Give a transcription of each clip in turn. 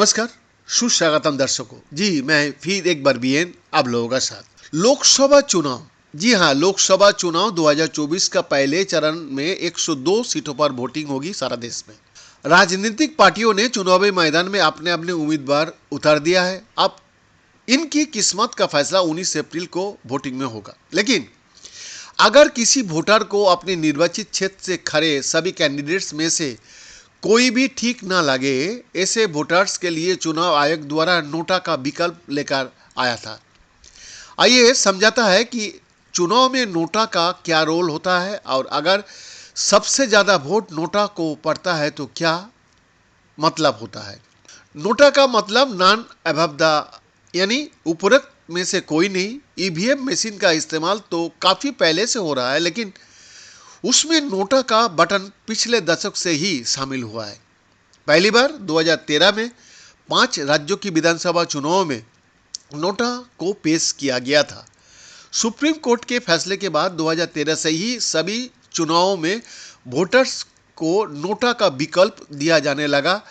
नमस्कार, सुस्वागतम दर्शकों। जी मैं फिर एक बार बीएन आप लोगों का साथ। लोकसभा चुनाव, जी हाँ, लोकसभा चुनाव 2024 का पहले चरण में 102 सीटों पर वोटिंग होगी सारा देश में। राजनीतिक पार्टियों ने चुनावी मैदान में अपने अपने उम्मीदवार उतार दिया है। अब इनकी किस्मत का फैसला 19 अप्रैल को वोटिंग में होगा। लेकिन अगर किसी वोटर को अपने निर्वाचित क्षेत्र से खड़े सभी कैंडिडेट्स में से कोई भी ठीक ना लगे, ऐसे वोटर्स के लिए चुनाव आयोग द्वारा नोटा का विकल्प लेकर आया था। आइए समझाता है कि चुनाव में नोटा का क्या रोल होता है और अगर सबसे ज्यादा वोट नोटा को पड़ता है तो क्या मतलब होता है। नोटा का मतलब नॉन अबव द, यानी उपरोक्त में से कोई नहीं। ईवीएम मशीन का इस्तेमाल तो काफी पहले से हो रहा है, लेकिन उसमें नोटा का बटन पिछले दशक से ही शामिल हुआ है। पहली बार 2013 में 5 राज्यों की विधानसभा चुनाव में नोटा को पेश किया गया था। सुप्रीम कोर्ट के फैसले के बाद 2013 से ही सभी चुनावों में वोटर्स को नोटा का विकल्प दिया जाने लगा।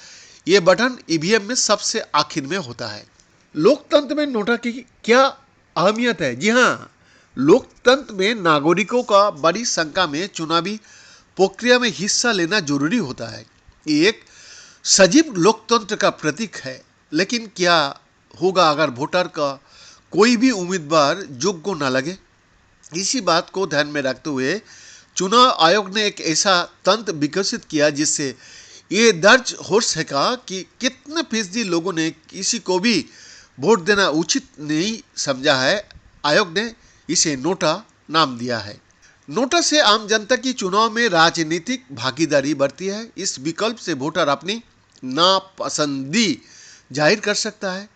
ये बटन ईवीएम में सबसे आखिर में होता है। लोकतंत्र में नोटा की क्या अहमियत है? जी हाँ, लोकतंत्र में नागरिकों का बड़ी संख्या में चुनावी प्रक्रिया में हिस्सा लेना जरूरी होता है। ये एक सजीव लोकतंत्र का प्रतीक है। लेकिन क्या होगा अगर वोटर का कोई भी उम्मीदवार योग्य न लगे? इसी बात को ध्यान में रखते हुए चुनाव आयोग ने एक ऐसा तंत्र विकसित किया जिससे ये दर्ज हो सका कि कितने फीसदी लोगों ने किसी को भी वोट देना उचित नहीं समझा है। आयोग ने इसे नोटा नाम दिया है। नोटा से आम जनता की चुनाव में राजनीतिक भागीदारी बढ़ती है। इस विकल्प से वोटर अपनी नापसंदी जाहिर कर सकता है।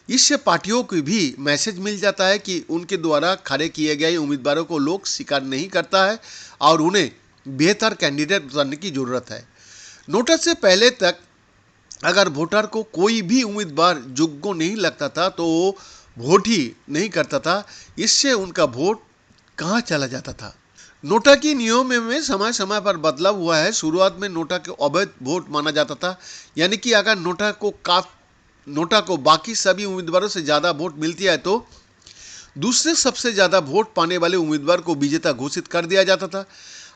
इससे पार्टियों को भी मैसेज मिल जाता है कि उनके द्वारा खड़े किए गए उम्मीदवारों को लोग स्वीकार नहीं करता है और उन्हें बेहतर कैंडिडेट उतारने की जरूरत है। नोटा से पहले तक अगर वोटर को कोई भी उम्मीदवार योग्य नहीं लगता था तो वो वोट ही नहीं करता था। इससे उनका वोट कहाँ चला जाता था। नोटा की नियमों में समय समय पर बदलाव हुआ है। शुरुआत में नोटा के अवैध वोट माना जाता था, यानी कि अगर नोटा को बाकी सभी उम्मीदवारों से ज़्यादा वोट मिलती है तो दूसरे सबसे ज़्यादा वोट पाने वाले उम्मीदवार को विजेता घोषित कर दिया जाता था।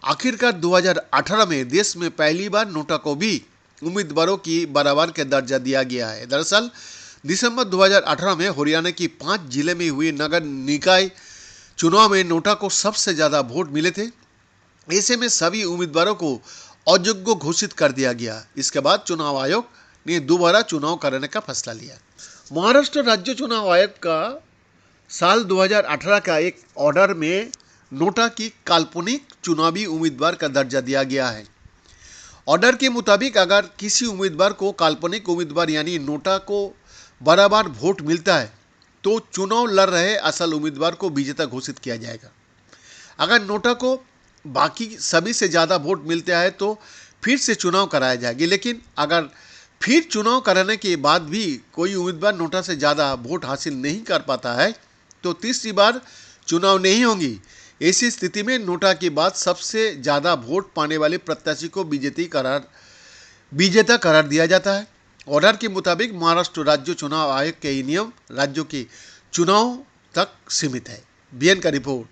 आखिरकार 2018 में देश में पहली बार नोटा को भी उम्मीदवारों की बराबर का दर्जा दिया गया है। दरअसल दिसंबर 2018 में हरियाणा की 5 जिले में हुए नगर निकाय चुनाव में नोटा को सबसे ज़्यादा वोट मिले थे। ऐसे में सभी उम्मीदवारों को अयोग्य घोषित कर दिया गया। इसके बाद चुनाव आयोग ने दोबारा चुनाव कराने का फैसला लिया। महाराष्ट्र राज्य चुनाव आयोग का साल 2018 का एक ऑर्डर में नोटा की काल्पनिक चुनावी उम्मीदवार का दर्जा दिया गया है। ऑर्डर के मुताबिक अगर किसी उम्मीदवार को काल्पनिक उम्मीदवार यानी नोटा को बराबर वोट मिलता है तो चुनाव लड़ रहे असल उम्मीदवार को विजेता घोषित किया जाएगा। अगर नोटा को बाकी सभी से ज़्यादा वोट मिलता है तो फिर से चुनाव कराया जाएगा। लेकिन अगर फिर चुनाव कराने के बाद भी कोई उम्मीदवार नोटा से ज़्यादा वोट हासिल नहीं कर पाता है तो तीसरी बार चुनाव नहीं होंगी। ऐसी स्थिति में नोटा के बाद सबसे ज़्यादा वोट पाने वाले प्रत्याशी को विजेता करार दिया जाता है। ऑर्डर के मुताबिक महाराष्ट्र राज्य चुनाव आयोग के नियम राज्यों के चुनाव तक सीमित है। बीएन का रिपोर्ट।